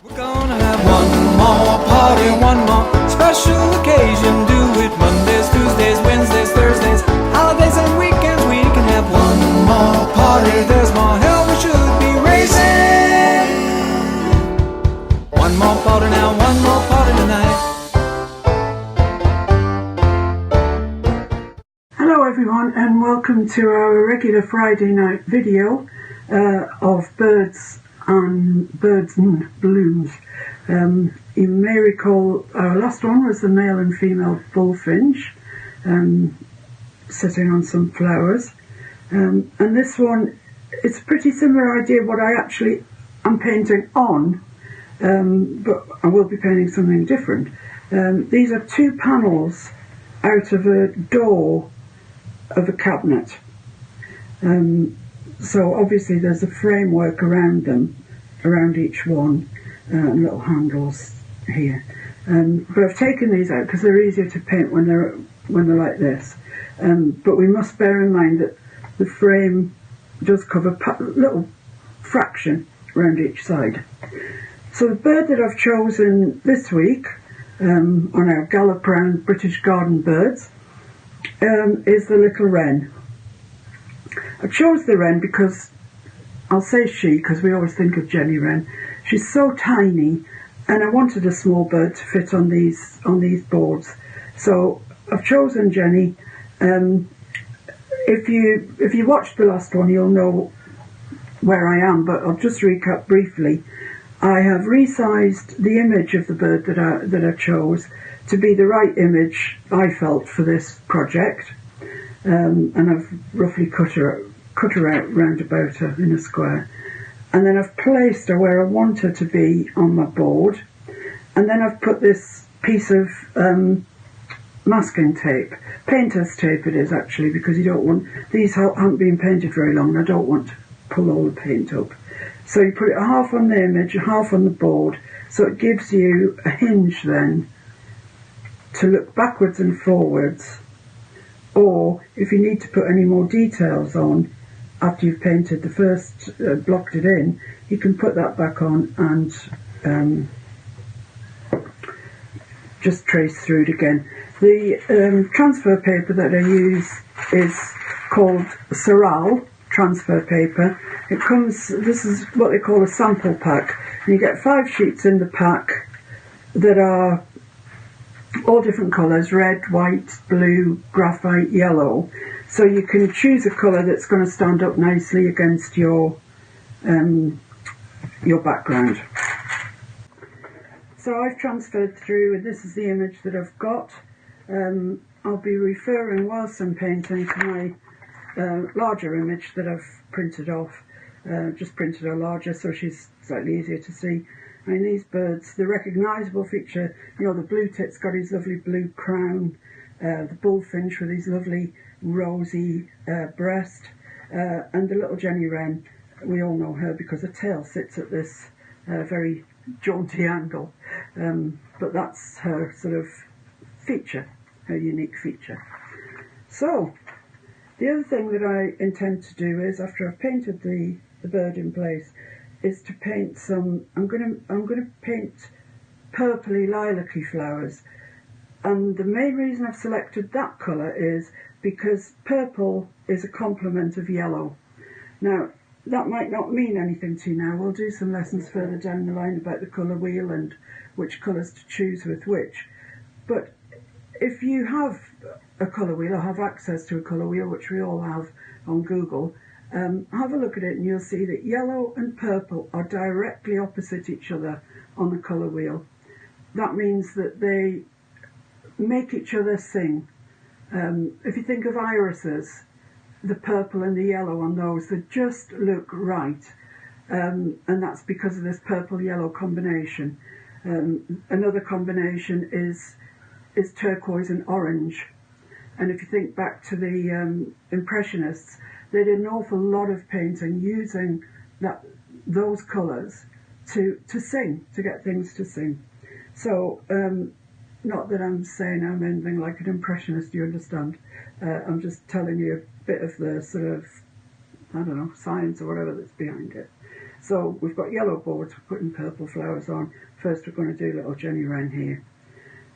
We're gonna have one more party, one more special occasion. Do it Mondays, Tuesdays, Wednesdays, Thursdays, holidays and weekends. We can have one more party. There's more hell we should be raising. One more party now, one more party tonight. Hello everyone, and welcome to our regular Friday night video of birds and blooms. You may recall our last one was the male and female bullfinch sitting on some flowers, and this one, it's a pretty similar idea what I actually am painting on, but I will be painting something different. These are two panels out of a door of a cabinet. So obviously there's a framework around them, around each one, and little handles here. But I've taken these out because they're easier to paint when they're like this. But we must bear in mind that the frame does cover a little fraction around each side. So the bird that I've chosen this week on our Gallop Round British Garden Birds is the little wren. I chose the wren because, I'll say she because we always think of Jenny Wren. She's so tiny, and I wanted a small bird to fit on these boards. So I've chosen Jenny. If you watched the last one, you'll know where I am, but I'll just recap briefly. I have resized the image of the bird that I chose to be the right image I felt for this project, and I've roughly cut her out round about her in a square, and then I've placed her where I want her to be on my board, and then I've put this piece of masking tape, painter's tape it is actually, because you don't want, these haven't been painted very long and I don't want to pull all the paint up. So you put it half on the image, half on the board, so it gives you a hinge then to look backwards and forwards, or if you need to put any more details on after you've painted the first, blocked it in, you can put that back on and just trace through it again. The transfer paper that I use is called Saral transfer paper. It comes, this is what they call a sample pack, and you get 5 sheets in the pack that are all different colours: red, white, blue, graphite, yellow. So you can choose a colour that's going to stand up nicely against your background. So I've transferred through, and this is the image that I've got. I'll be referring whilst I'm painting to my larger image that I've printed off. Just printed her larger so she's slightly easier to see. I mean, these birds, the recognisable feature, you know, the blue tit's got his lovely blue crown, the bullfinch with his lovely rosy breast, and the little Jenny Wren, we all know her because her tail sits at this very jaunty angle, but that's her sort of feature, her unique feature. So the other thing that I intend to do is, after I've painted the bird in place, is to paint some, I'm going to paint purpley lilac-y flowers, and the main reason I've selected that colour is because purple is a complement of yellow. Now that might not mean anything to you now, we'll do some lessons further down the line about the colour wheel and which colours to choose with which, but if you have a colour wheel or have access to a colour wheel, which we all have on Google, have a look at it and you'll see that yellow and purple are directly opposite each other on the colour wheel. That means that they make each other sing. If you think of irises, the purple and the yellow on those, they just look right, and that's because of this purple-yellow combination. Another combination is turquoise and orange, and if you think back to the Impressionists, they did an awful lot of painting using those colours to sing, to get things to sing. So not that I'm saying I'm anything like an impressionist, you understand. I'm just telling you a bit of the sort of, I don't know, science or whatever that's behind it. So we've got yellow boards, we're putting purple flowers on. First we're going to do little Jenny Wren here.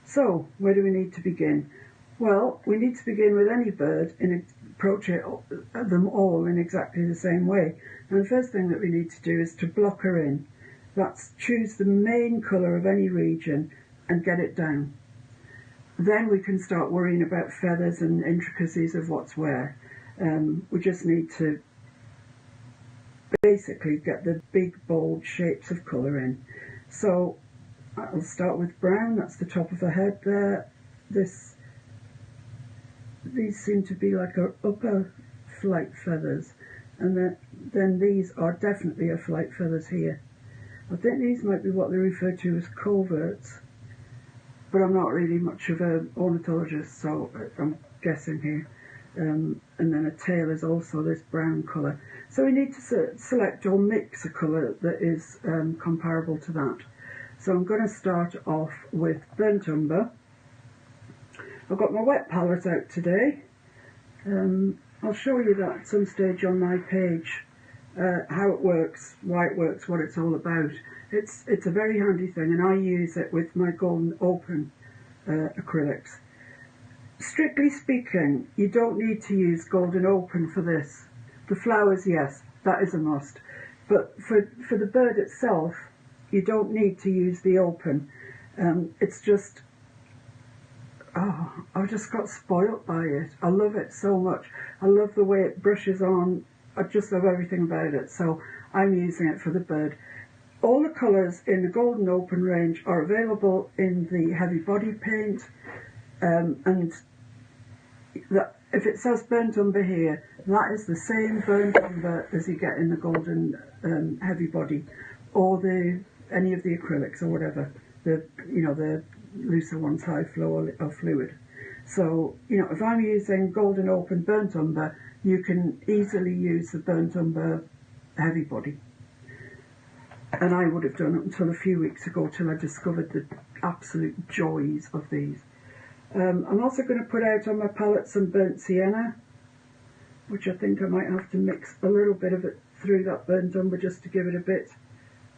So where do we need to begin? Well, we need to begin with any bird and approach them all in exactly the same way. And the first thing that we need to do is to block her in. That's choose the main colour of any region and get it down. Then we can start worrying about feathers and intricacies of what's where. We just need to basically get the big bold shapes of colour in. So I'll start with brown, that's the top of her head there. These seem to be like her upper flight feathers, and then these are definitely her flight feathers here. I think these might be what they refer to as coverts, but I'm not really much of an ornithologist, so I'm guessing here. And then a tail is also this brown colour. So we need to select or mix a colour that is comparable to that. So I'm going to start off with burnt umber. I've got my wet palette out today. I'll show you that at some stage on my page, how it works, why it works, what it's all about. It's a very handy thing, and I use it with my golden open acrylics. Strictly speaking, you don't need to use golden open for this. The flowers, yes, that is a must. But for the bird itself, you don't need to use the open. It's just, oh, I just got spoilt by it. I love it so much. I love the way it brushes on. I just love everything about it. So I'm using it for the bird. All the colours in the golden open range are available in the heavy body paint. And if it says burnt umber here, that is the same burnt umber as you get in the golden heavy body, or any of the acrylics or whatever. The looser ones, high flow or fluid. So if I'm using golden open burnt umber, you can easily use the burnt umber heavy body. And I would have done it until a few weeks ago, till I discovered the absolute joys of these. I'm also going to put out on my palette some burnt sienna, which I think I might have to mix a little bit of it through that burnt umber just to give it a bit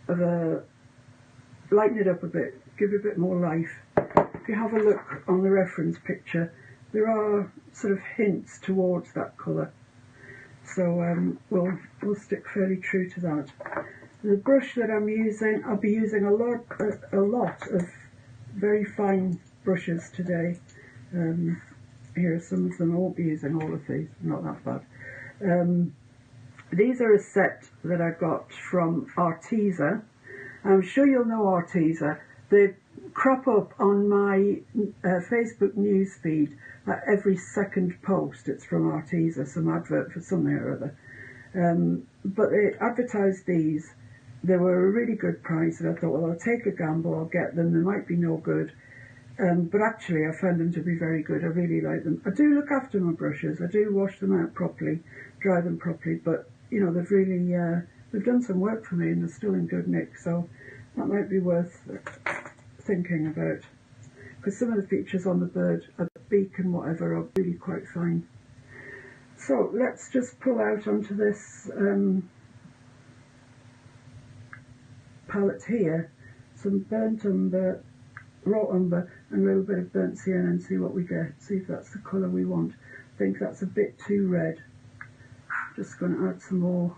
of lighten it up a bit, give it a bit more life. If you have a look on the reference picture, there are sort of hints towards that colour. So we'll stick fairly true to that. The brush that I'm using, I'll be using a lot of very fine brushes today. Here are some of them. I won't be using all of these, not that bad. These are a set that I got from Arteza. I'm sure you'll know Arteza. They crop up on my Facebook news feed at every second post. It's from Arteza, some advert for something or other. But they advertised these. They were a really good price, and I thought, well, I'll take a gamble, I'll get them. They might be no good. But actually I found them to be very good. I really like them. I do look after my brushes. I do wash them out properly, dry them properly, but they've really they've done some work for me, and they're still in good nick, so that might be worth thinking about, because some of the features on the bird, a beak and whatever, are really quite fine. So let's just pull out onto this palette here some burnt umber, raw umber, and a little bit of burnt sienna, and see what we get, see if that's the colour we want. I think that's a bit too red. Just going to add some more.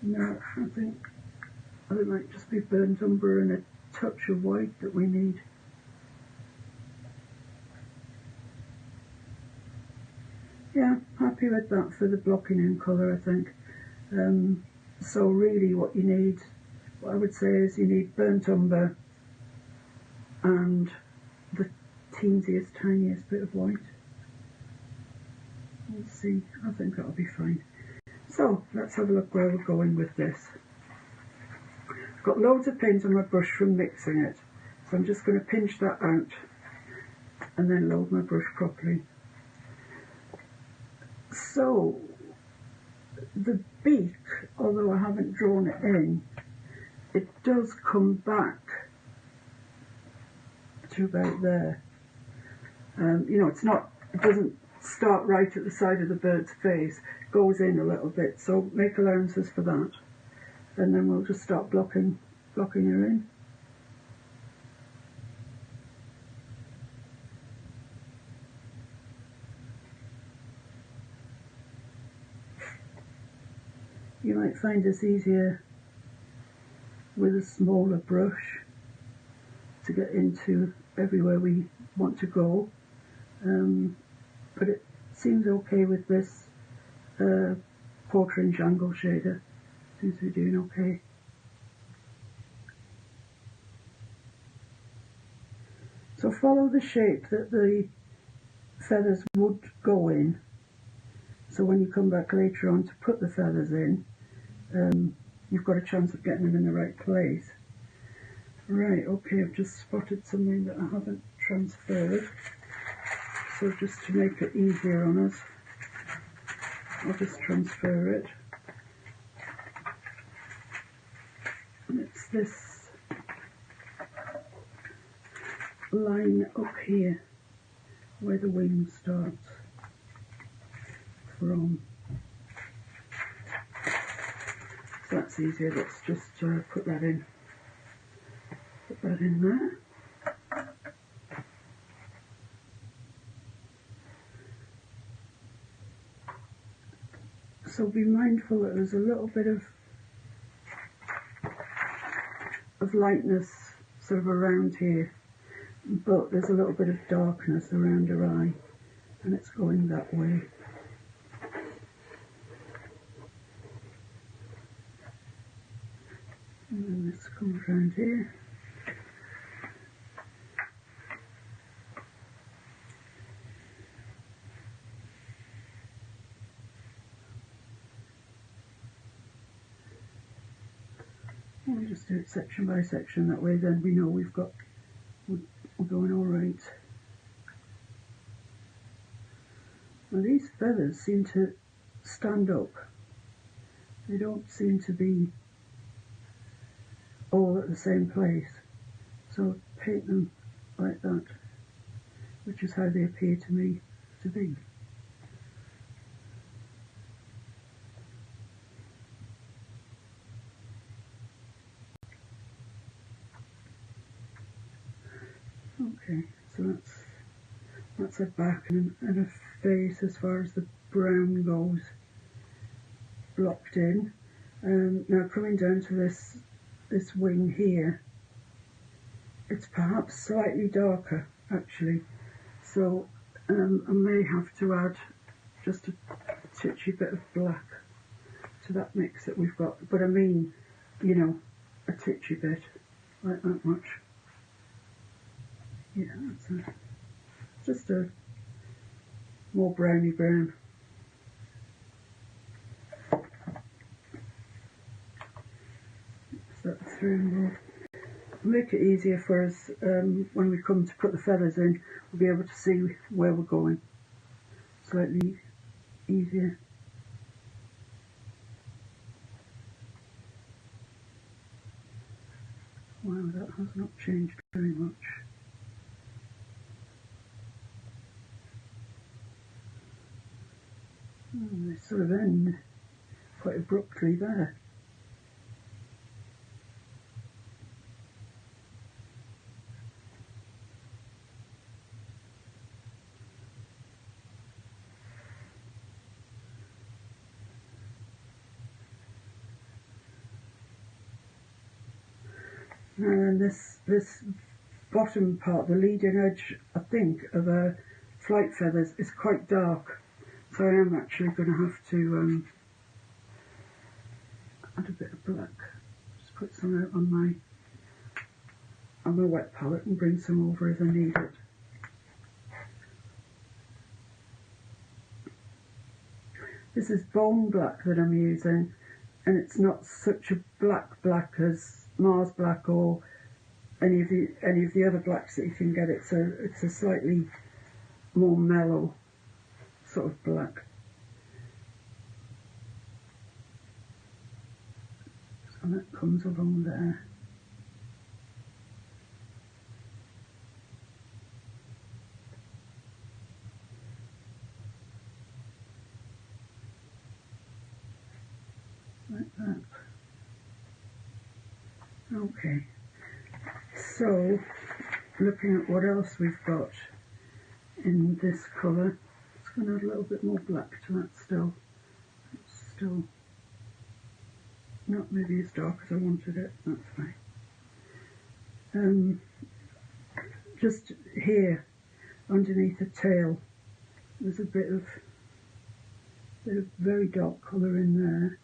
No, I think it might just be burnt umber and a touch of white that we need. Yeah, happy with that for the blocking in colour, I think. So really what you need, what I would say is you need burnt umber and the teeniest, tiniest bit of white. Let's see, I think that'll be fine. So let's have a look where we're going with this. I've got loads of paint on my brush from mixing it, so I'm just going to pinch that out and then load my brush properly. So the beak, although I haven't drawn it in, it does come back to about there. It doesn't start right at the side of the bird's face. goes in a little bit, so make allowances for that, and then we'll just start blocking her in. You might find this easier with a smaller brush to get into everywhere we want to go, but it seems okay with this 1/4 inch angle shader. Seems to be doing okay. So follow the shape that the feathers would go in, so when you come back later on to put the feathers in, you've got a chance of getting them in the right place. Right, okay, I've just spotted something that I haven't transferred, so just to make it easier on us, I'll just transfer it. And it's this line up here where the wing starts from. So that's easier, let's just put that in there. So be mindful that there's a little bit of lightness sort of around here, but there's a little bit of darkness around her eye, and it's going that way. And then this comes around here. We'll just do it section by section, that way then we know we're going all right. Now these feathers seem to stand up. They don't seem to be all at the same place. So paint them like that, which is how they appear to me to be. Okay, so that's a back and a face as far as the brown goes, blocked in. Now coming down to this wing here, it's perhaps slightly darker actually, so I may have to add just a titchy bit of black to that mix that we've got, but I mean, you know, a titchy bit, like that much. Yeah, that's just a more browny brown. So that's through and make it easier for us when we come to put the feathers in. We'll be able to see where we're going. Slightly easier. Wow, that has not changed very much. They sort of end quite abruptly there. And this bottom part, the leading edge, I think, of a flight feathers is quite dark, so I am actually going to have to add a bit of black. Just put some out on my wet palette and bring some over as I need it. This is bone black that I'm using, and it's not such a black as Mars black or any of the other blacks that you can get. It's a slightly more mellow sort of black. So that comes along there. Okay, so looking at what else we've got in this colour, it's going to add a little bit more black to that still. It's still not maybe as dark as I wanted it, that's fine. Just here, underneath the tail, there's a bit of very dark colour in there.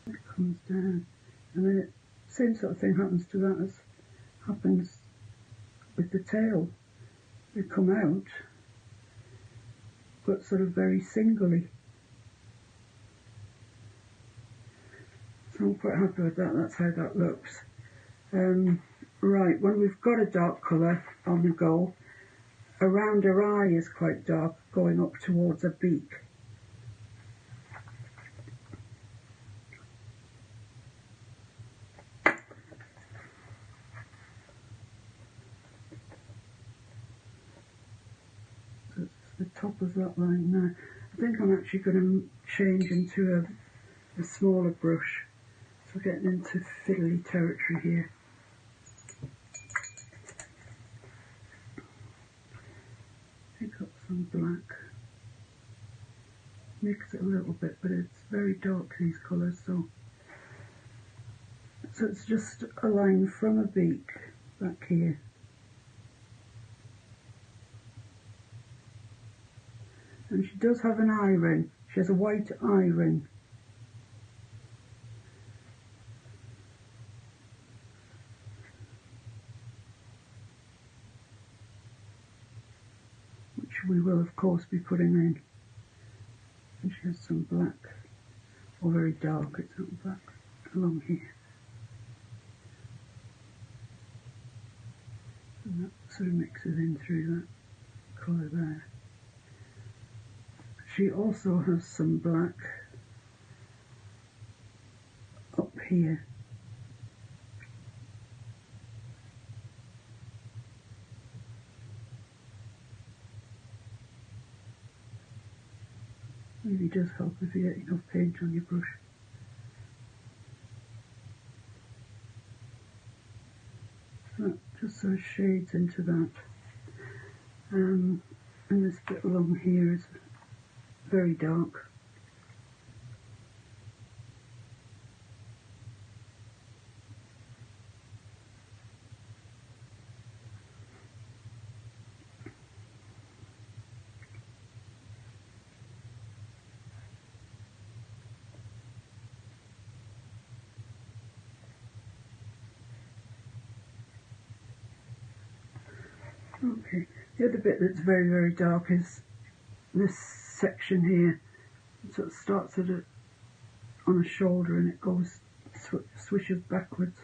It comes down, and then same sort of thing happens to that as happens with the tail. They come out, but sort of very singly. So I'm quite happy with that. That's how that looks. Right, when we've got a dark colour on the go, around her eye is quite dark, going up towards her beak. So it's the top of that line there. I think I'm actually going to change into a smaller brush. So we're getting into fiddly territory here. Pick up some black. Mix it a little bit, but it's very dark, these colours, so it's just a line from a beak back here. And she does have an eye ring. She has a white eye ring. Which we will of course be putting in. And she has some black, or very dark, it's not black, along here. And that sort of mixes in through that colour there. She also has some black up here. Really does help if you get enough paint on your brush. So that just sort of shades into that. And this bit along here is very dark. Okay, the other bit that's very, very dark is this section here. It sort of starts at on a shoulder and it goes, swishes backwards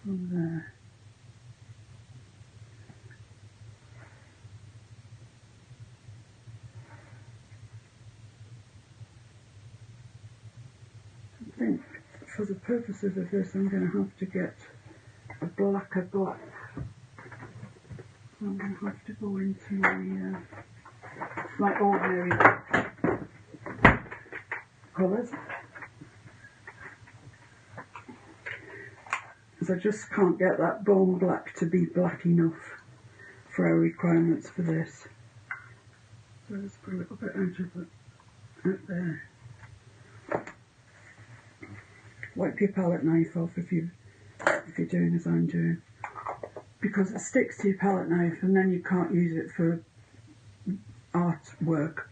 from there. I think for the purposes of this I'm going to have to get a blacker black. I'm going to have to go into my ordinary colours, because I just can't get that bone black to be black enough for our requirements for this. So let's put a little bit out of it, out there. Wipe your palette knife off if you're doing as I'm doing, because it sticks to your palette knife and then you can't use it for artwork.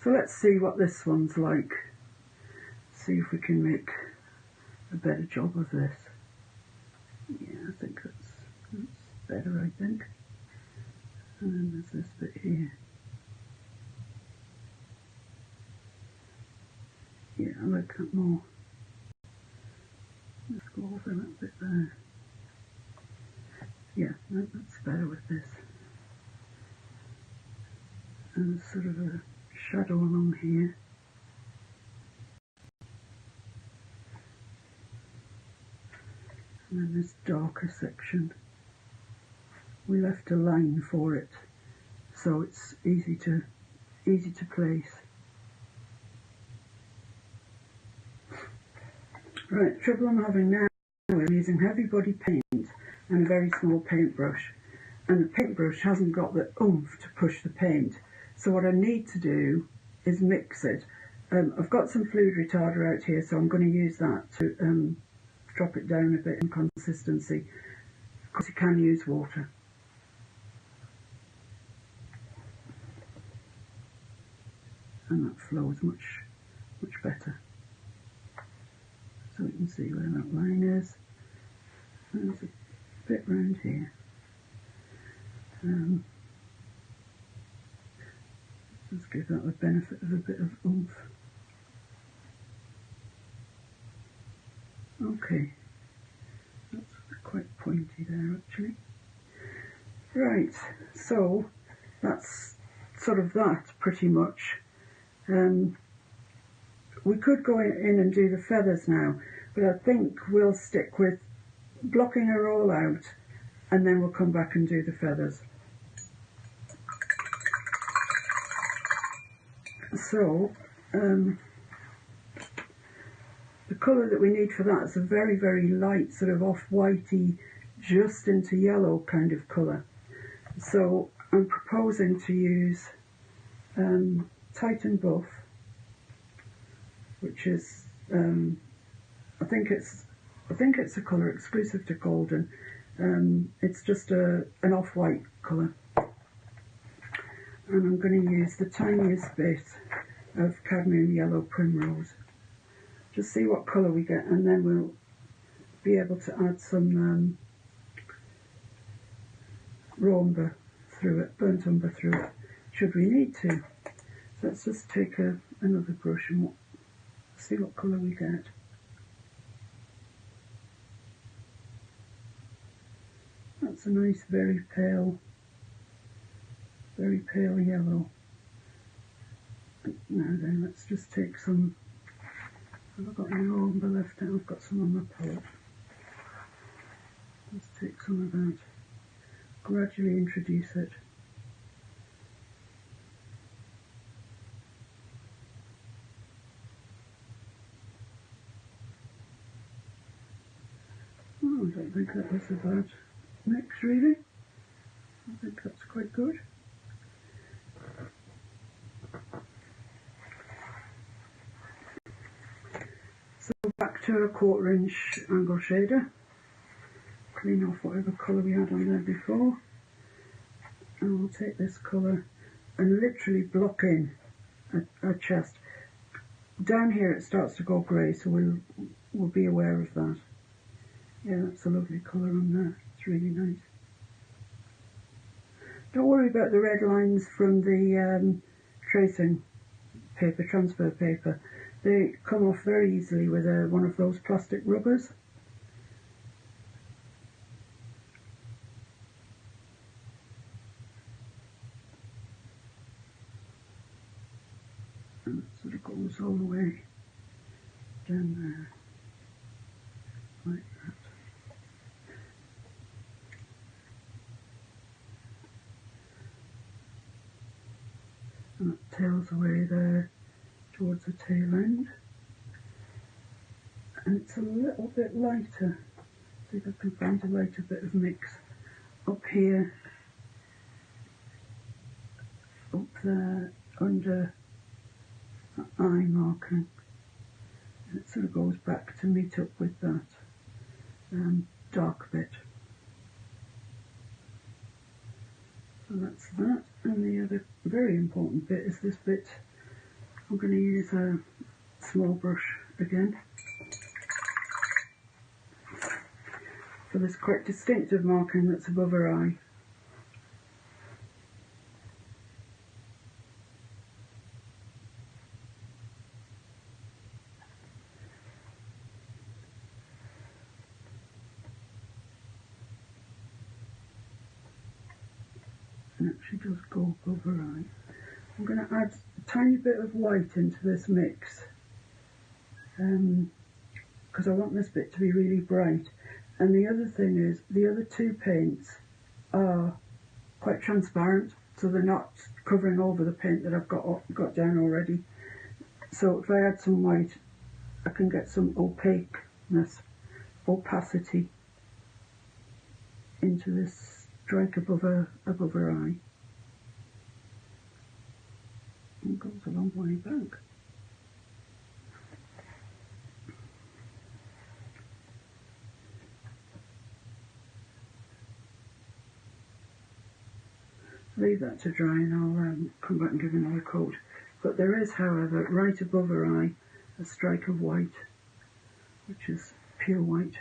So let's see what this one's like. See if we can make a better job of this. Yeah, I think that's better, I think. And then there's this bit here. Yeah, I like that more. Let's go over that bit there. Yeah, that's better with this. And there's sort of a shadow along here. And then this darker section. We left a line for it, so it's easy to place. Right, the trouble I'm having now is using heavy body paint and a very small paintbrush, and the paintbrush hasn't got the oomph to push the paint. So what I need to do is mix it. I've got some fluid retarder out here, so I'm going to use that to drop it down a bit in consistency, because you can use water. And that flows much better. So we can see where that line is. There's a bit round here. Let's give that the benefit of a bit of oomph. Okay, that's quite pointy there actually. Right, so that's sort of that pretty much. We could go in and do the feathers now, but I think we'll stick with blocking her all out and then we'll come back and do the feathers. So the colour that we need for that is a very, very light sort of off-whitey, just into yellow kind of colour. So I'm proposing to use Titan Buff, which is I think it's a colour exclusive to Golden. It's just an off-white colour, and I'm going to use the tiniest bit of cadmium yellow primrose. Just see what colour we get, and then we'll be able to add some raw umber through it, burnt umber through it, should we need to. So let's just take another brush and see what colour we get. That's a nice very pale yellow. Now then, let's just take some. Have I got any raw umber left out? I've got some on my palette. Let's take some of that. Gradually introduce it. Oh, I don't think that was a bad mix really. I think that's quite good. So back to a 1/4 inch angle shader. Clean off whatever colour we had on there before. And we'll take this colour and literally block in a chest. Down here it starts to go grey, so we'll be aware of that. Yeah, that's a lovely colour on there. It's really nice. Don't worry about the red lines from the tracing paper, transfer paper. They come off very easily with one of those plastic rubbers. And it sort of goes all the way down there, like that. And it tails away there towards the tail end. And it's a little bit lighter. See if I can find a lighter bit of mix up here, up there, under that eye marking. And it sort of goes back to meet up with that dark bit. So that's that. And the other very important bit is this bit. I'm going to use a small brush again for this quite distinctive marking that's above her eye. And actually does go above her eye. I'm going to add a tiny bit of white into this mix because I want this bit to be really bright. And the other thing is, the other two paints are quite transparent, so they're not covering over the paint that I've got down already. So if I add some white, I can get some opaque opacity into this strike above her eye. It goes a long way back. Leave that to dry and I'll come back and give another coat. But there is, however, right above her eye, a strike of white, which is pure white.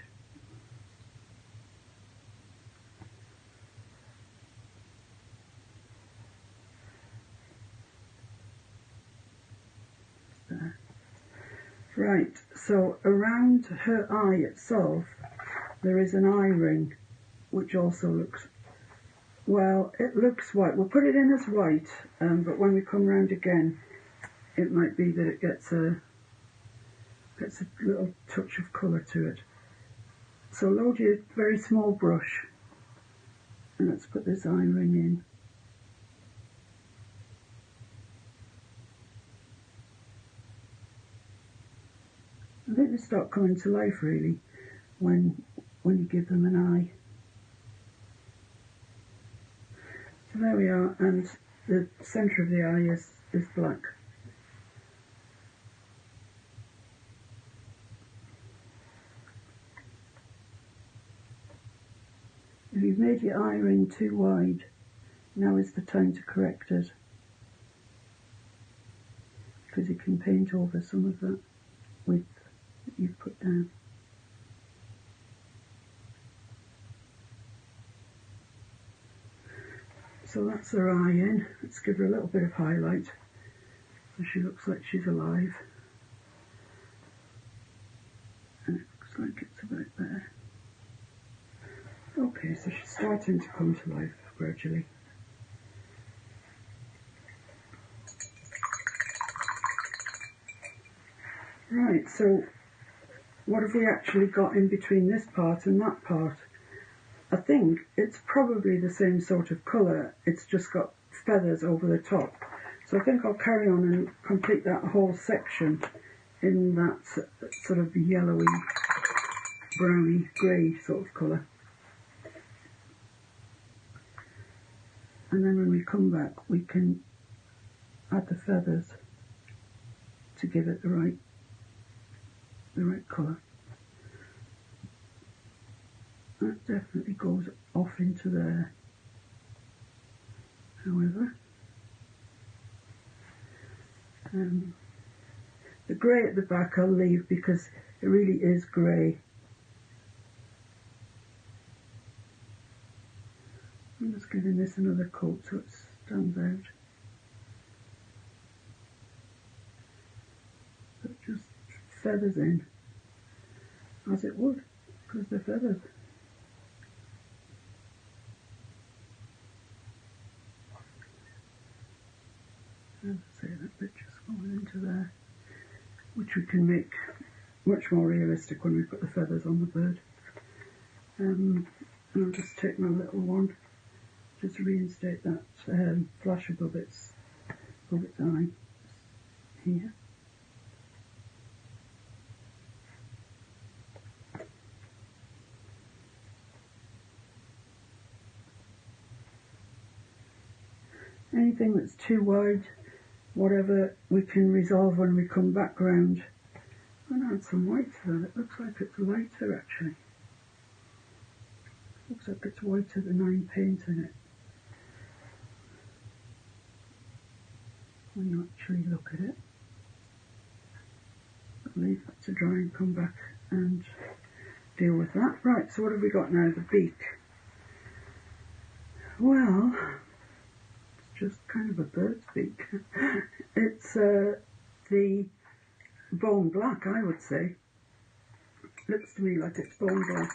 There. Right, so around her eye itself, there is an eye ring, which also looks, well, it looks white. We'll put it in as white, but when we come round again, it might be that it gets a little touch of colour to it. So load your very small brush, and let's put this eye ring in. I think they start coming to life really when you give them an eye. So there we are, and the centre of the eye is black. If you've made your eye ring too wide, now is the time to correct it, because you can paint over some of that width that you've put down. So that's her eye in. Let's give her a little bit of highlight so she looks like she's alive. And it looks like it's about there. Okay, so she's starting to come to life gradually. Right, so what have we actually got in between this part and that part? I think it's probably the same sort of colour, it's just got feathers over the top. So I think I'll carry on and complete that whole section in that sort of yellowy, browny, grey sort of colour. And then when we come back, we can add the feathers to give it the right colour. That definitely goes off into there. However, the grey at the back I'll leave because it really is grey. I'm just giving this another coat so it stands out. So it just feathers in, as it would, because they're feathers. As I say, that bit just going into there, which we can make much more realistic when we put the feathers on the bird. And I'll just take my little one, just reinstate that flash above its eye here. Anything that's too wide, whatever, we can resolve when we come back round. And add some white to that. It looks like it's lighter actually. Looks like it's whiter than I'm painting it. When you actually look at it. I'll leave that to dry and come back and deal with that. Right, so what have we got now? The beak. Well, just kind of a bird's beak. It's the bone black, I would say. Looks to me like it's bone black,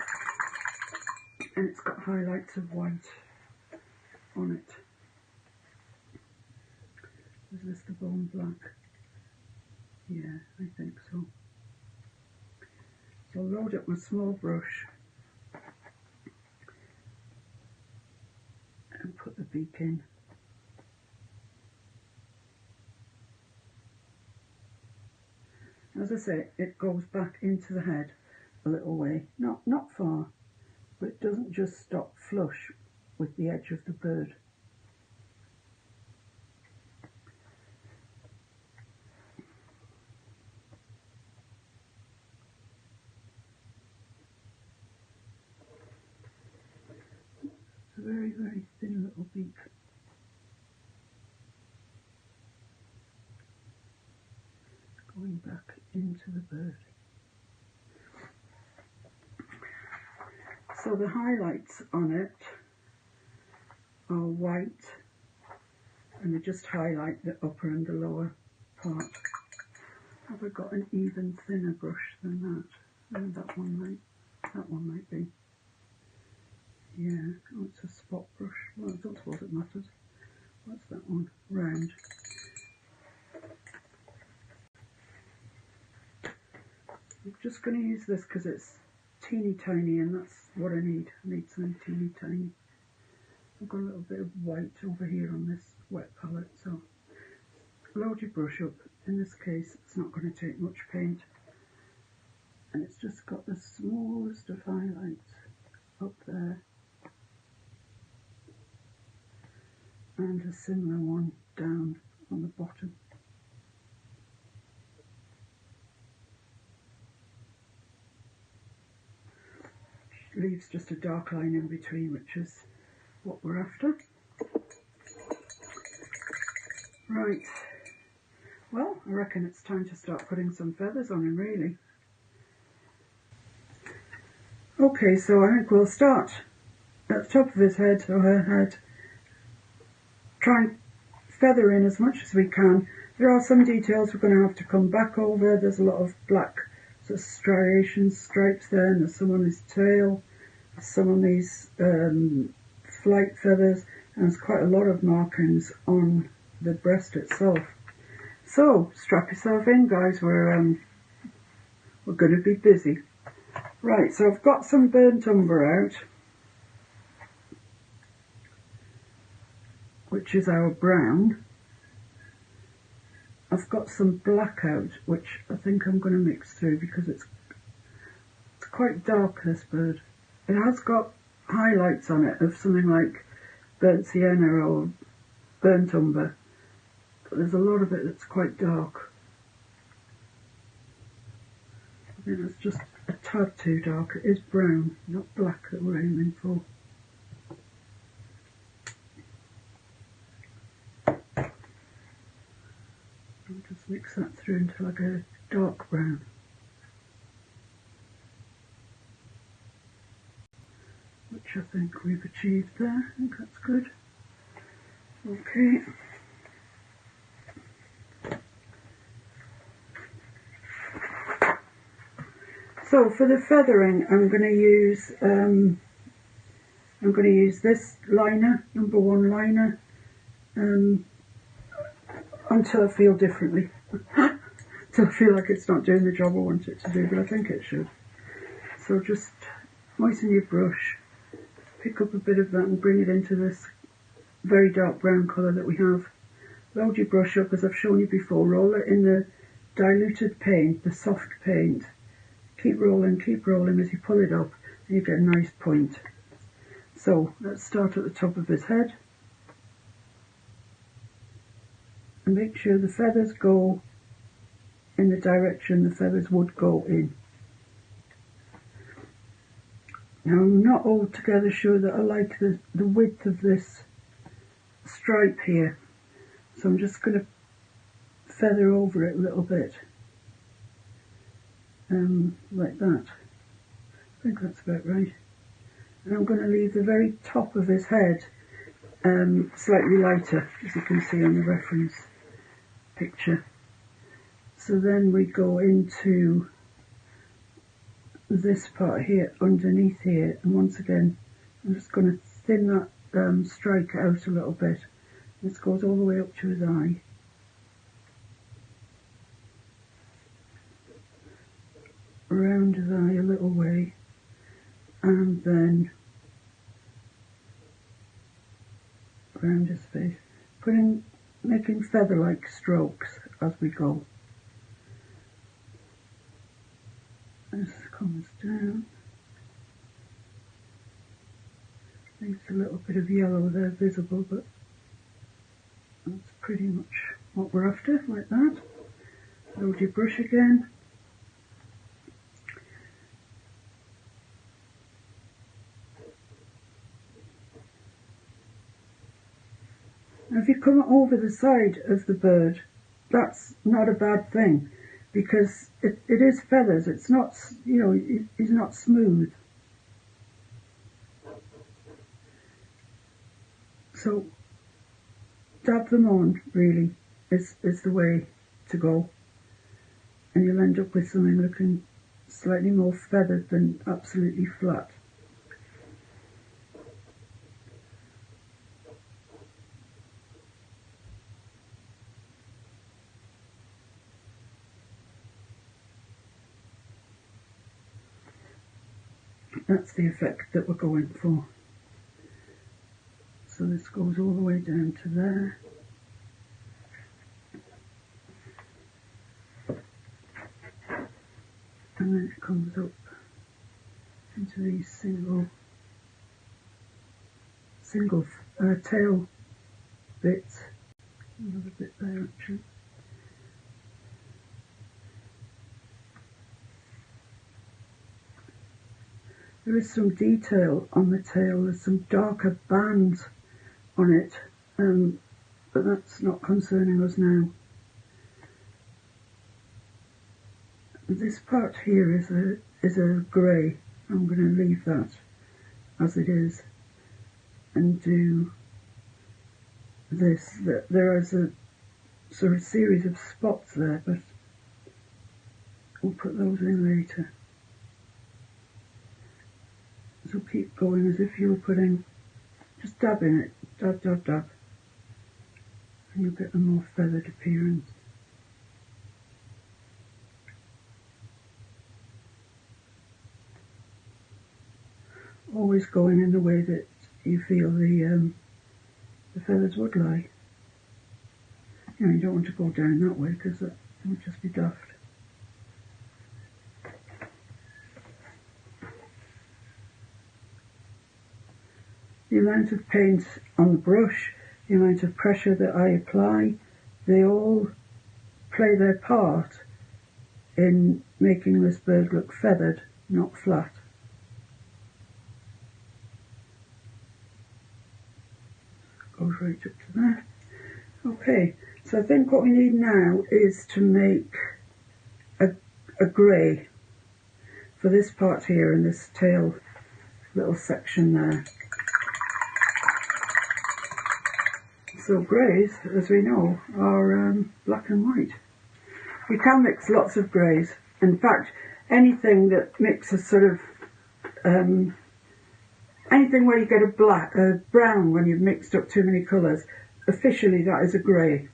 and it's got highlights of white on it. Is this the bone black? Yeah, I think so. So I'll load up my small brush and put the beak in. As I say, it goes back into the head, a little way, not far, but it doesn't just stop flush with the edge of the bird. It's a very, very thin little beak. Going back into the bird. So the highlights on it are white, and they just highlight the upper and the lower part. Have I got an even thinner brush than that? Oh, that one might be. Yeah, oh, it's a spot brush. Well, I don't suppose it matters. What's that one? Round. I'm just going to use this because it's teeny tiny, and that's what I need. I need something teeny tiny. I've got a little bit of white over here on this wet palette, so load your brush up. In this case, it's not going to take much paint, and it's just got the smallest of highlights up there, and a similar one down on the bottom. Leaves just a dark line in between, which is what we're after. Right, well, I reckon it's time to start putting some feathers on him, really. Okay, so I think we'll start at the top of his head, or her head. Try and feather in as much as we can. There are some details we're going to have to come back over. There's a lot of black sort of striations, stripes there, and there's some on his tail, some on these flight feathers, and there's quite a lot of markings on the breast itself. So strap yourself in, guys. We're going to be busy. Right, so I've got some burnt umber out, which is our brown. I've got some black out, which I think I'm going to mix through because it's quite dark, this bird. It has got highlights on it of something like burnt sienna or burnt umber, but there's a lot of it that's quite dark. I think that's just a tad too dark. It is brown, not black, that we're aiming for. I'll just mix that through until I get a dark brown. Which I think we've achieved there. I think that's good. Okay. So for the feathering, I'm going to use this liner, number 1 liner, until I feel differently. Until I feel like it's not doing the job I want it to do, but I think it should. So just moisten your brush, pick up a bit of that and bring it into this very dark brown colour that we have. Load your brush up, as I've shown you before, roll it in the diluted paint, the soft paint. Keep rolling as you pull it up, and you get a nice point. So let's start at the top of his head. And make sure the feathers go in the direction the feathers would go in. Now I'm not altogether sure that I like the width of this stripe here, so I'm just going to feather over it a little bit, like that. I think that's about right. And I'm going to leave the very top of his head slightly lighter, as you can see on the reference picture. So then we go into this part here, underneath here, and once again I'm just going to thin that strike out a little bit. This goes all the way up to his eye. Around his eye a little way, and then around his face, making feather-like strokes as we go. This comes down. There's a little bit of yellow there visible, but that's pretty much what we're after, like that. Load your brush again. Now if you come over the side of the bird, that's not a bad thing, because it is feathers. It's not, you know, he's not smooth. So dab them on, really, is the way to go. And you'll end up with something looking slightly more feathered than absolutely flat. That's the effect that we're going for. So this goes all the way down to there. And then it comes up into these single tail bits. Another bit there actually. There is some detail on the tail. There's some darker bands on it, but that's not concerning us now. This part here is a grey. I'm going to leave that as it is and do this. There is a sort of series of spots there, but we'll put those in later. So keep going as if you were putting, just dab in it, dab, dab, dab, and you'll get a more feathered appearance. Always going in the way that you feel the feathers would lie. You know, you don't want to go down that way because that would just be daft. The amount of paint on the brush, the amount of pressure that I apply, they all play their part in making this bird look feathered, not flat. Goes right up to there. Okay, so I think what we need now is to make a grey for this part here and this tail little section there. So greys, as we know, are black and white. You can mix lots of greys. In fact, anything that mixes sort of anything where you get a brown when you've mixed up too many colours, officially that is a grey.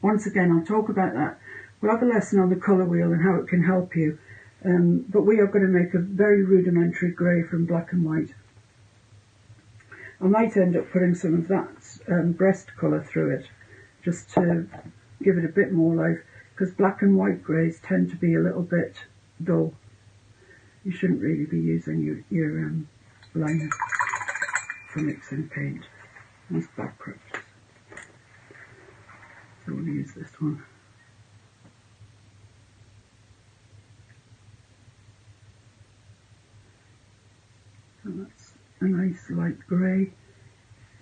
Once again, I'll talk about that. We'll have a lesson on the colour wheel and how it can help you, but we are going to make a very rudimentary grey from black and white. I might end up putting some of that breast colour through it, just to give it a bit more life, because black and white greys tend to be a little bit dull. You shouldn't really be using your liner for mixing paint. That's bad practice. So we'll use this one. So that's a nice light grey,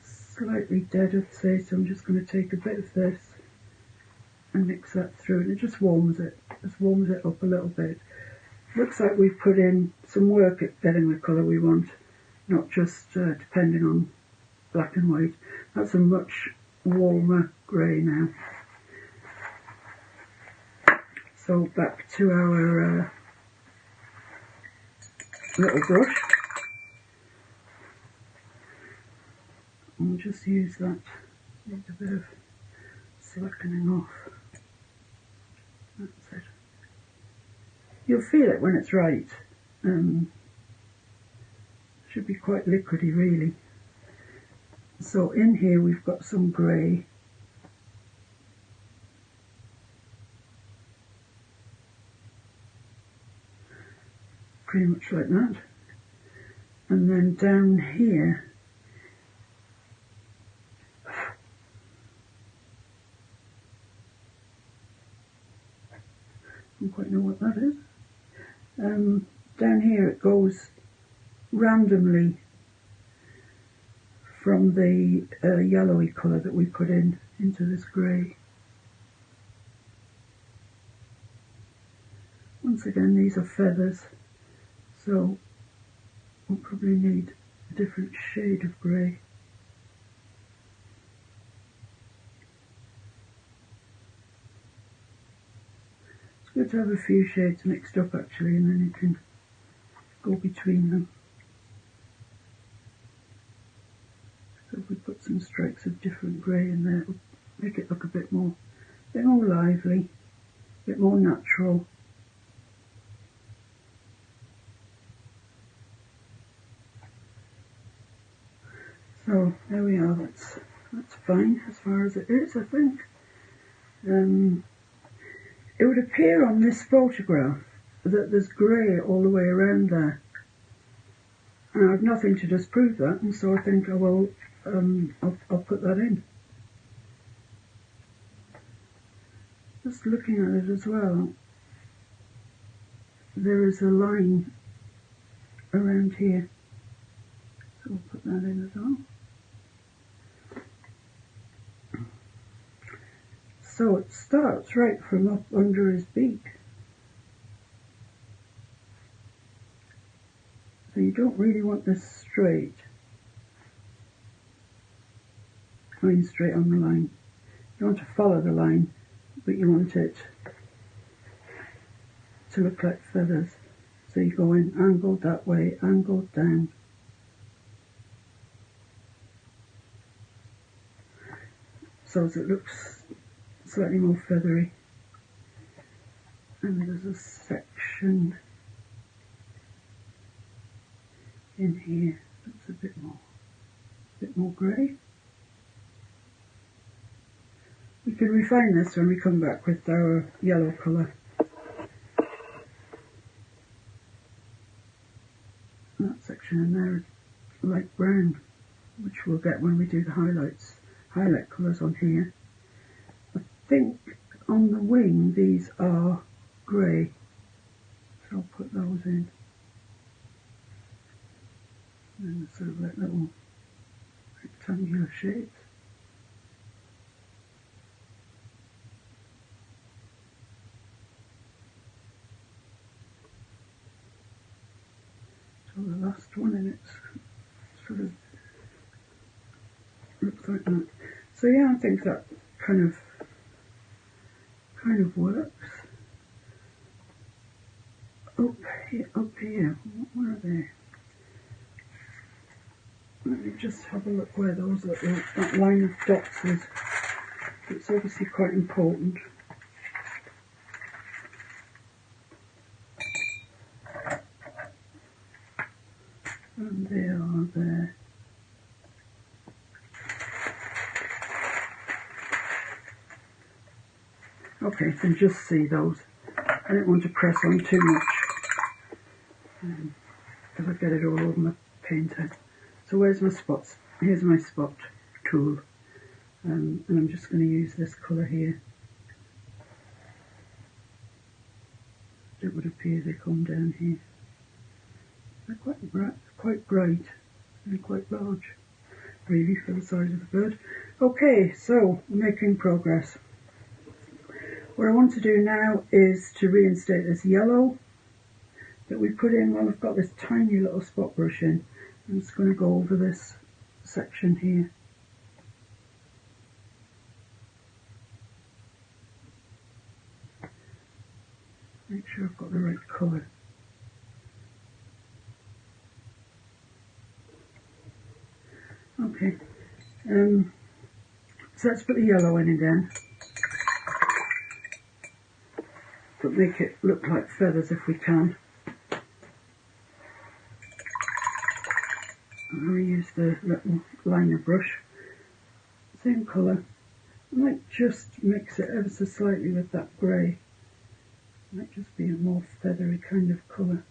slightly dead I'd say, so I'm just going to take a bit of this and mix that through, and it just warms it up a little bit. Looks like we've put in some work at getting the colour we want, not just depending on black and white. That's a much warmer grey now. So back to our little brush. And we'll just use that, make a bit of slackening off. That's it. You'll feel it when it's right. Should be quite liquidy really. So in here we've got some grey. pretty much like that. And then down here, I don't quite know what that is. Down here it goes randomly from the yellowy colour that we put into this grey. Once again, these are feathers, so we'll probably need a different shade of grey. It's good to have a few shades mixed up actually, and then you can go between them. So if we put some stripes of different grey in there, it'll make it look a bit more lively, a bit more natural. So there we are, that's fine as far as it is, I think. It would appear on this photograph that there's grey all the way around there. And I've nothing to disprove that, and so I think I will, I'll put that in. Just looking at it as well, there is a line around here, so we'll put that in as well. So it starts right from up under his beak. So you don't really want this straight. I mean straight on the line. You want to follow the line, but you want it to look like feathers. So you go in angled that way, angled down. So as it looks slightly more feathery. And there's a section in here that's a bit more grey. We can refine this when we come back with our yellow colour. That section in there is light brown, which we'll get when we do the highlight colours on here. I think on the wing these are grey, so I'll put those in. And sort of like little rectangular shapes. So the last one in it sort of looks like that. So yeah, I think that kind of works. Up here, where are they? Let me just have a look where those little, that line of dots is. It's obviously quite important. And they are there. Okay, you can just see those. I don't want to press on too much because I get it all over my painter. So where's my spots? Here's my spot tool, and I'm just going to use this colour here. It would appear they come down here. They're quite bright and quite large, really, for the size of the bird. Okay, so making progress. What I want to do now is to reinstate this yellow that we put in. Well, I've got this tiny little spot brush in. I'm just going to go over this section here. Make sure I've got the right colour. Okay, so let's put the yellow in again, but make it look like feathers if we can. I'm going to use the little liner brush, same colour. I might just mix it ever so slightly with that grey. Might just be a more feathery kind of colour.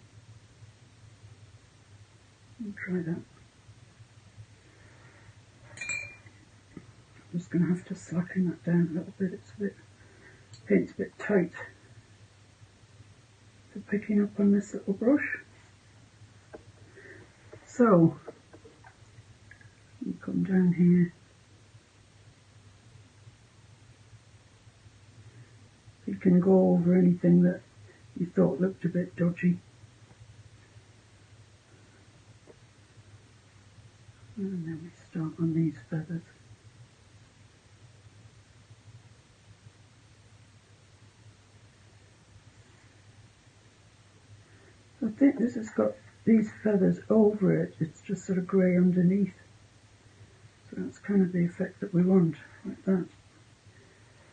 I'll try that. I'm just going to have to slacken that down a little bit. It's a bit, paint's a bit tight for picking up on this little brush. So, you come down here. You can go over anything that you thought looked a bit dodgy. And then we start on these feathers. I think this has got these feathers over it, it's just sort of grey underneath. So that's kind of the effect that we want, like that.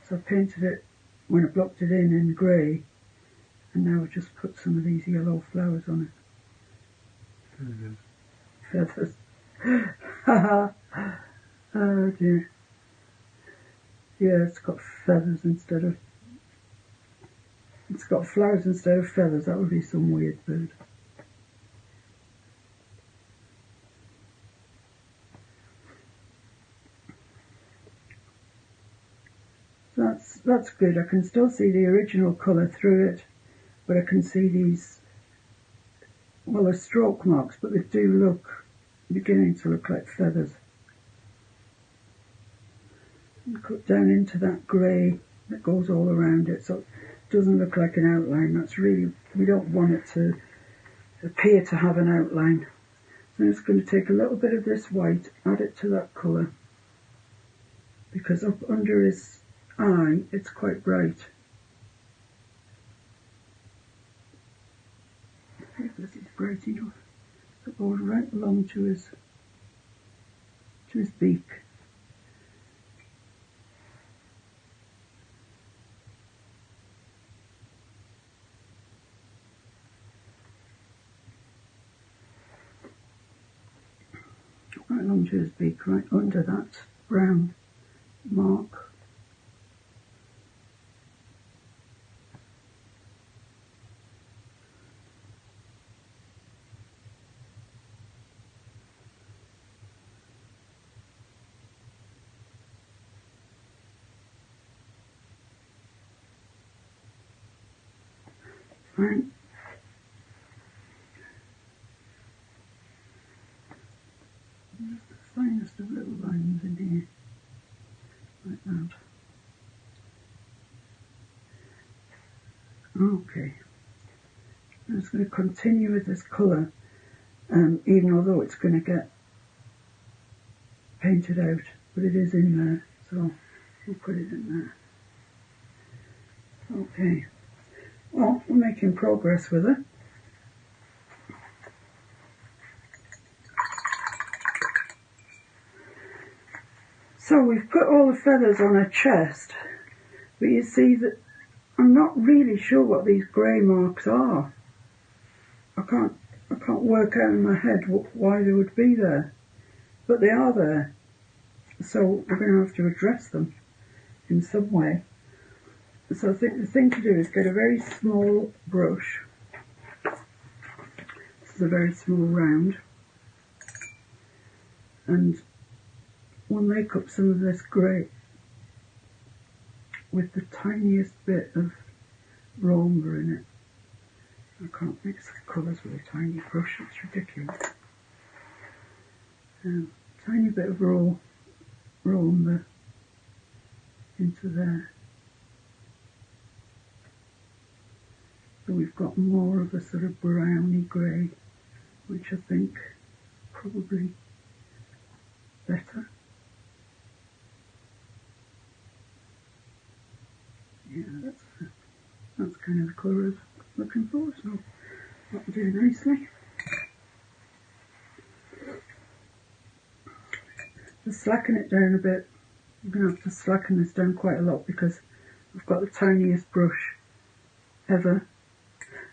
So I painted it when I blocked it in grey, and now I just put some of these yellow flowers on it. Feathers. Oh dear. Yeah, it's got feathers instead of... It's got flowers instead of feathers. That would be some weird bird. That's good. I can still see the original colour through it, but I can see these, well, they're stroke marks, but they do look, beginning to look like feathers. And cut down into that grey that goes all around it, so it doesn't look like an outline. That's really, we don't want it to appear to have an outline. So I'm just going to take a little bit of this white, add it to that colour, because up under his eye it's quite bright. If this is bright enough, it goes right along to his beak. Right along to his beak, right under that brown mark. Right. Just the finest of little lines in here, like that. Okay, I'm just going to continue with this colour, even although it's going to get painted out, but it is in there, so we'll put it in there. Okay, well, we're making progress with it. So we've got all the feathers on her chest, but you see that I'm not really sure what these grey marks are. I can't work out in my head why they would be there, but they are there. So we're going to have to address them in some way. So I think the thing to do is get a very small brush. This is a very small round, and we'll make up some of this grey with the tiniest bit of raw umber in it. I can't mix colours with a tiny brush, it's ridiculous. Tiny bit of raw umber into there. So we've got more of a sort of browny grey, which I think probably better. Yeah, that's kind of the colour I was looking for, so that'll do nicely. Just slacken it down a bit. I'm going to have to slacken this down quite a lot because I've got the tiniest brush ever.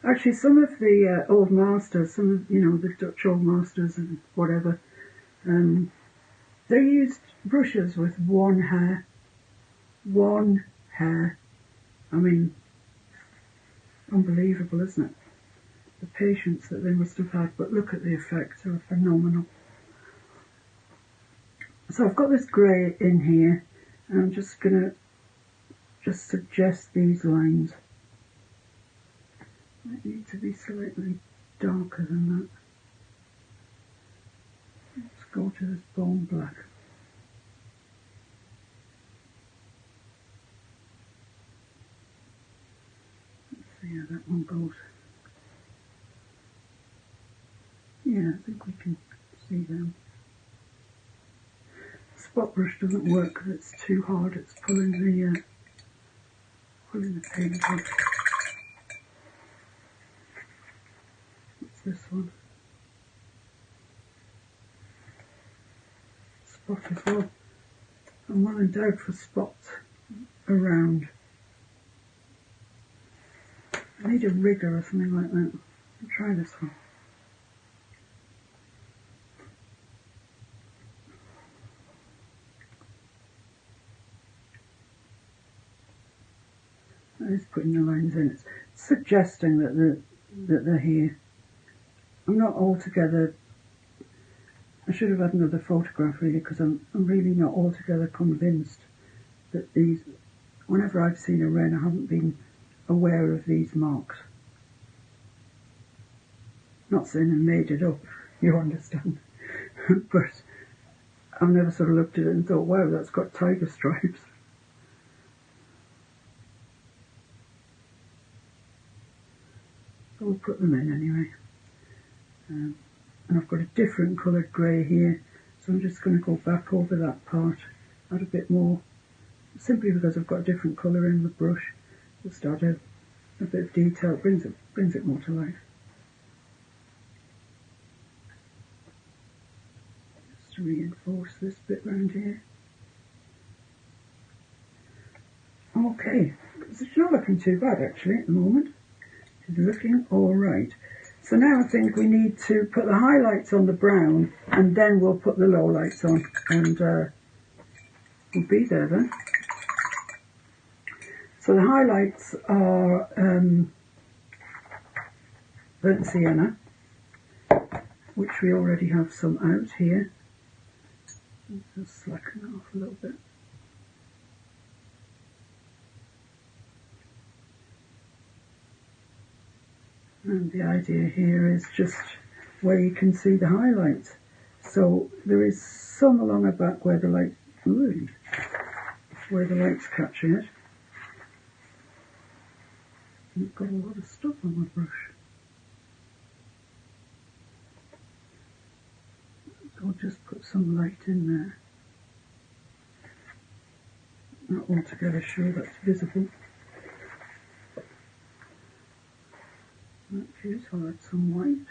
Actually, some of the old masters, some of, you know, the Dutch old masters and whatever, they used brushes with one hair. One hair. I mean, unbelievable, isn't it? the patience that they must have had, but look at the effects, they're phenomenal. So I've got this grey in here, and I'm just going to just suggest these lines. They need to be slightly darker than that. Let's go to this bone black. Let's see how that one goes. Yeah, I think we can see them. Spot brush doesn't work because it's too hard. It's pulling the paint off. What's this one? Spot as well. I'm well endowed for spots around. I need a rigger or something like that. I'll try this one. That is putting the lines in. It's suggesting that they're here. I'm not altogether. I should have had another photograph really, because I'm really not altogether convinced that these. Whenever I've seen a wren, I haven't been aware of these marks. Not saying I made it up, you understand, but I've never sort of looked at it and thought, wow, that's got tiger stripes. So we'll put them in anyway. And I've got a different coloured grey here, so I'm just going to go back over that part, add a bit more, simply because I've got a different colour in the brush. Just add a bit of detail, brings it more to life. Just to reinforce this bit round here. Okay, it's not looking too bad actually at the moment. It's looking alright. So now I think we need to put the highlights on the brown, and then we'll put the lowlights on, and we'll be there then. So the highlights are burnt sienna, which we already have some out here. Let's just slacken that off a little bit. And the idea here is just where you can see the highlights. So there is some along the back where the light, where the light's catching it. And I've got a lot of stuff on my brush. So I'll just put some light in there. Not altogether sure that's visible. Okay, so I'll add some white.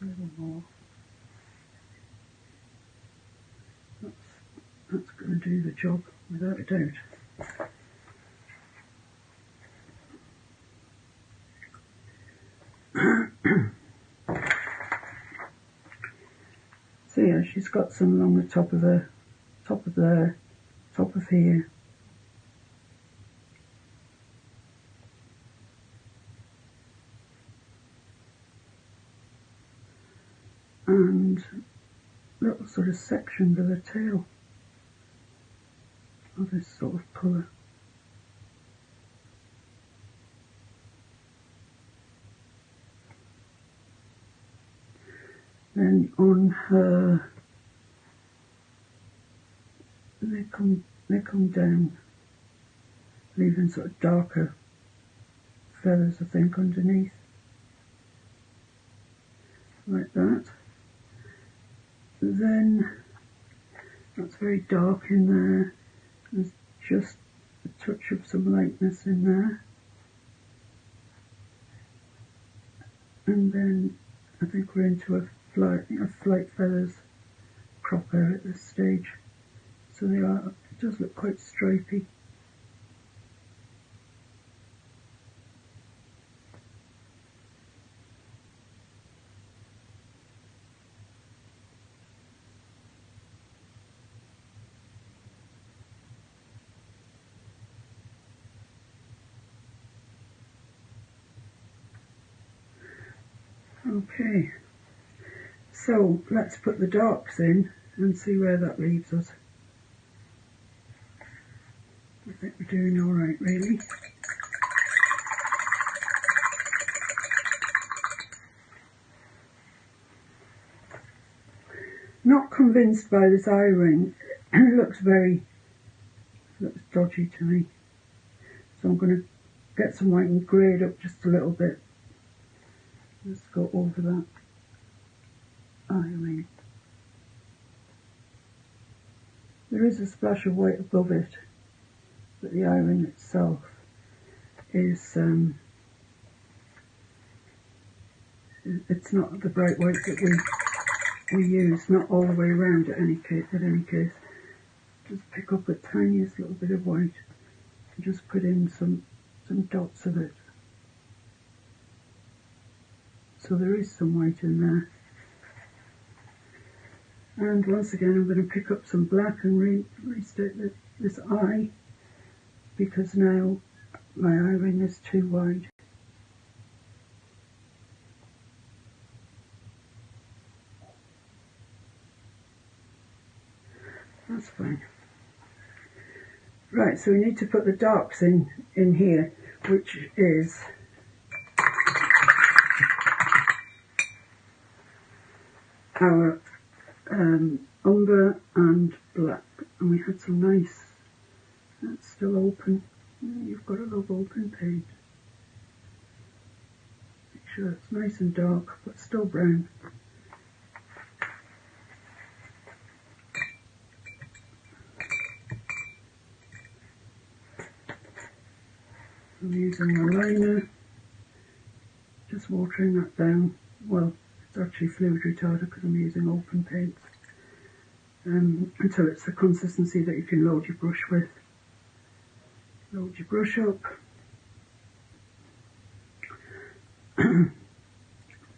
A little more. That's going to do the job without a doubt. So yeah, she's got some along the top of here. And little sort of sections of the tail of this sort of colour. Then on her, they come down, leaving sort of darker feathers, I think, underneath, like that. Then that's very dark in there. There's just a touch of some lightness in there, and then I think we're into a flight feathers proper at this stage. So they are. It does look quite stripy. Okay, so let's put the darks in and see where that leaves us. I think we're doing alright, really. Not convinced by this eye ring. It looks dodgy to me. So I'm going to get some white and grade up just a little bit. Let's go over that eye ring. There is a splash of white above it, but the eye ring itself is it's not the bright white that we use, not all the way around at any case. Just pick up the tiniest little bit of white and just put in some dots of it. So there is some white in there. And once again I'm going to pick up some black and restate this eye, because now my eye ring is too wide. That's fine. Right, so we need to put the darks in here, which is our umber and black. And we had some nice, that's still open. You've got to love open paint. Make sure it's nice and dark, but still brown. I'm using my liner, just watering that down. Well, it's actually fluid retarder because I'm using open paint, until it's the consistency that you can load your brush with. Load your brush up.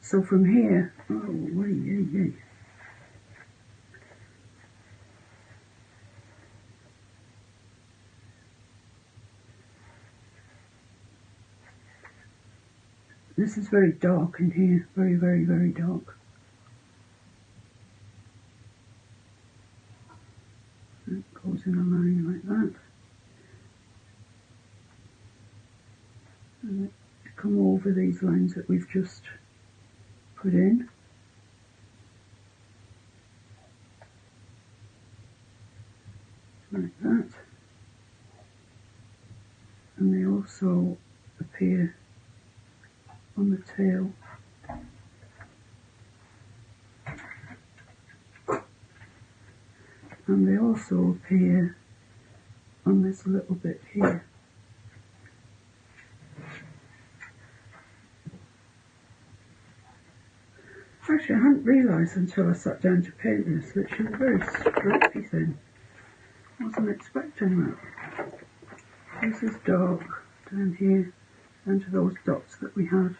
So from here, this is very dark in here, very, very, very dark. It goes in a line like that. And come over these lines that we've just put in. Like that. And they also appear on the tail. And they also appear on this little bit here. Actually, I hadn't realised until I sat down to paint this that she was very stripy thin. Wasn't expecting that. This is dark down here, down to those dots that we had.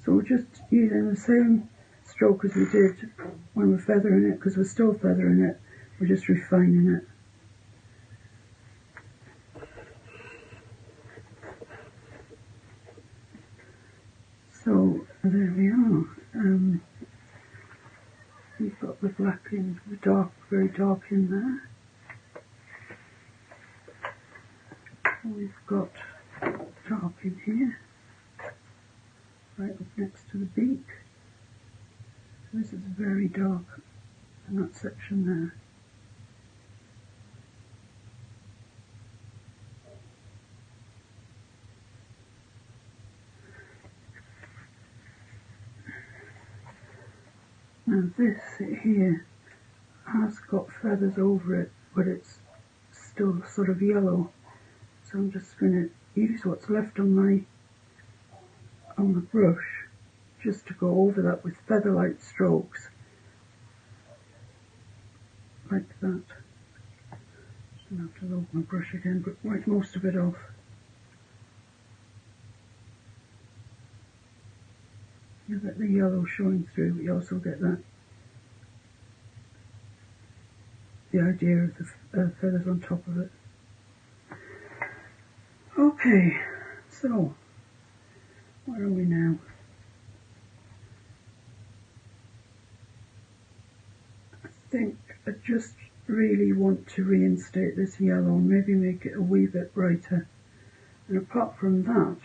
So we're just using the same stroke as we did when we're feathering it, because we're still feathering it, we're just refining it. So there we are. We've got the black in, the dark, very dark in there. We've got dark in here, right up next to the beak. This is very dark in that section there. Now this here has got feathers over it, but it's still sort of yellow. So I'm just going to use what's left on the brush just to go over that with feather-like strokes. like that. I'll have to load my brush again, but wipe most of it off. You get the yellow showing through, but you also get that the idea of the feathers on top of it. Okay, so where are we now? I think I just really want to reinstate this yellow and maybe make it a wee bit brighter. And apart from that,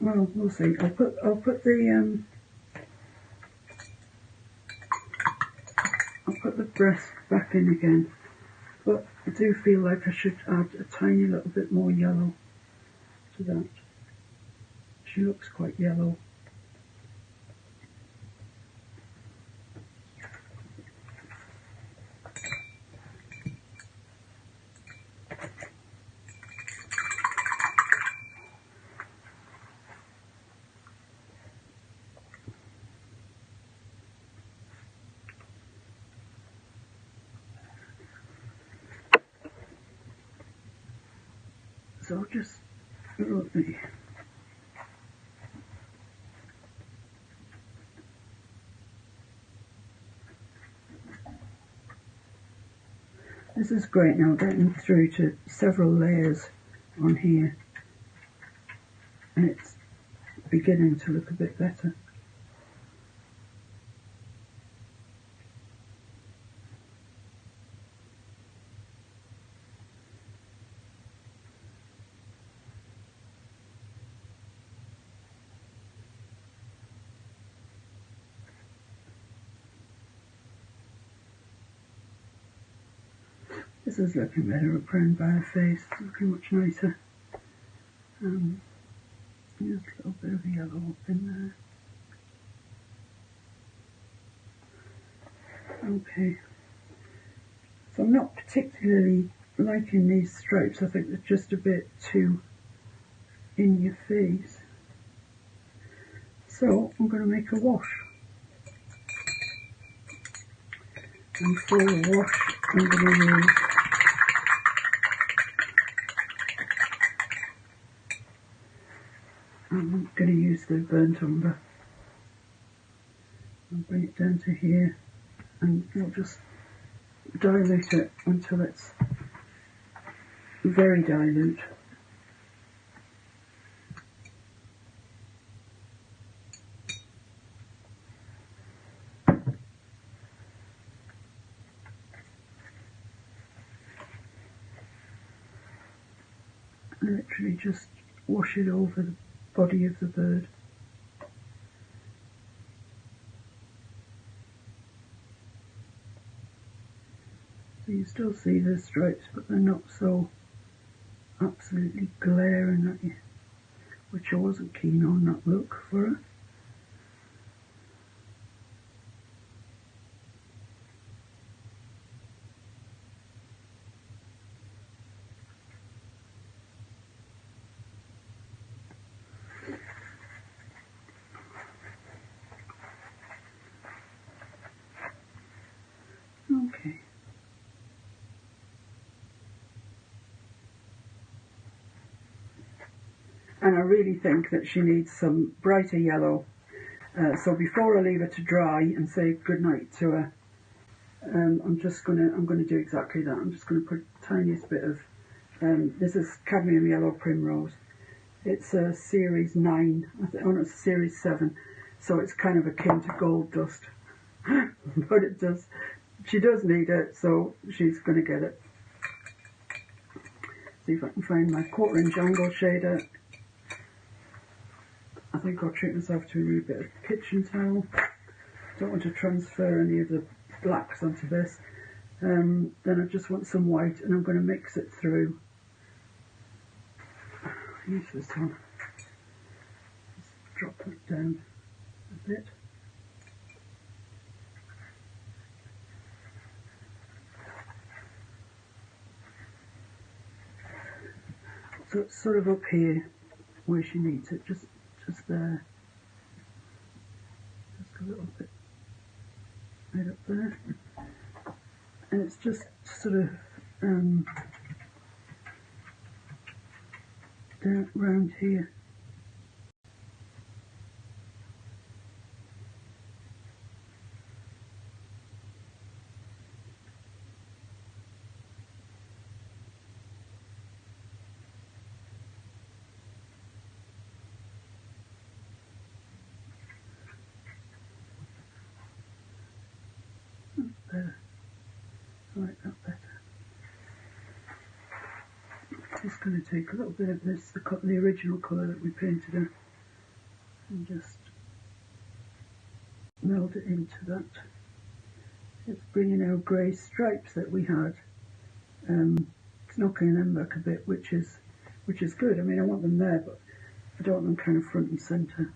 well, we'll see. I'll put the breast back in again, but I do feel like I should add a tiny little bit more yellow to that. She looks quite yellow. So just look me. This is great now, getting through to several layers on here, and it's beginning to look a bit better. This is looking better, a brown bar face, looking much nicer. Just a little bit of yellow up in there. Okay. So I'm not particularly liking these stripes. I think they're just a bit too in your face. So I'm going to make a wash. And for the wash, I'm going to use the burnt umber. I'll bring it down to here, and we'll just dilute it until it's very dilute. And literally just wash it over the body of the bird. So you still see the stripes, but they're not so absolutely glaring at you, which I wasn't keen on that look for her. Okay. And I really think that she needs some brighter yellow. So before I leave her to dry and say goodnight to her, I'm going to do exactly that. I'm just going to put the tiniest bit of, this is cadmium yellow primrose. It's a series 9, oh no, it's a series 7, so it's kind of akin to gold dust. But she does need it, so she's going to get it. See if I can find my 1/4 inch angle shader. I think I'll treat myself to a wee bit of kitchen towel. Don't want to transfer any of the blacks onto this. Then I just want some white, and I'm going to mix it through. Use this one. Just drop it down a bit. So it's sort of up here where she needs it, just there. Just a little bit up there, and it's just sort of down round here. Better. I like that better. Just going to take a little bit of this, the original colour that we painted in, and just meld it into that. It's bringing out grey stripes that we had. It's knocking them back a bit, which is good. I mean, I want them there, but I don't want them kind of front and centre.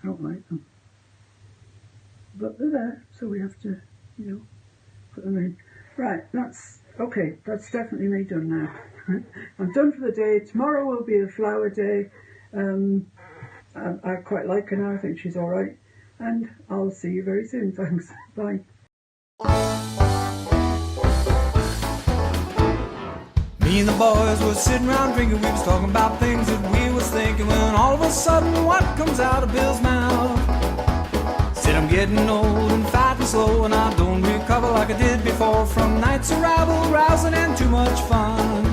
I don't like them, but they're there, so we have to, you know, put them in. Right, that's okay. That's definitely me done now. I'm done for the day. Tomorrow will be a flower day. I quite like her now. I think she's all right, and I'll see you very soon. Thanks. Bye. Me and the boys were sitting around drinking. We was talking about things that we was thinking, when all of a sudden, what comes out of Bill's mouth? Said I'm getting old and fat and slow, and I don't recover like I did before from nights of rabble, rousing and too much fun.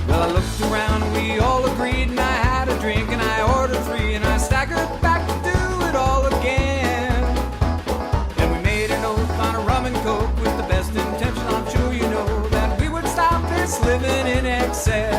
Well, I looked around and we all agreed, and I had a drink and I ordered 3, and I staggered back to do it all again. Then we made an oath on a rum and coke with the best intention, I'm sure you know, that we would stop this living in excess.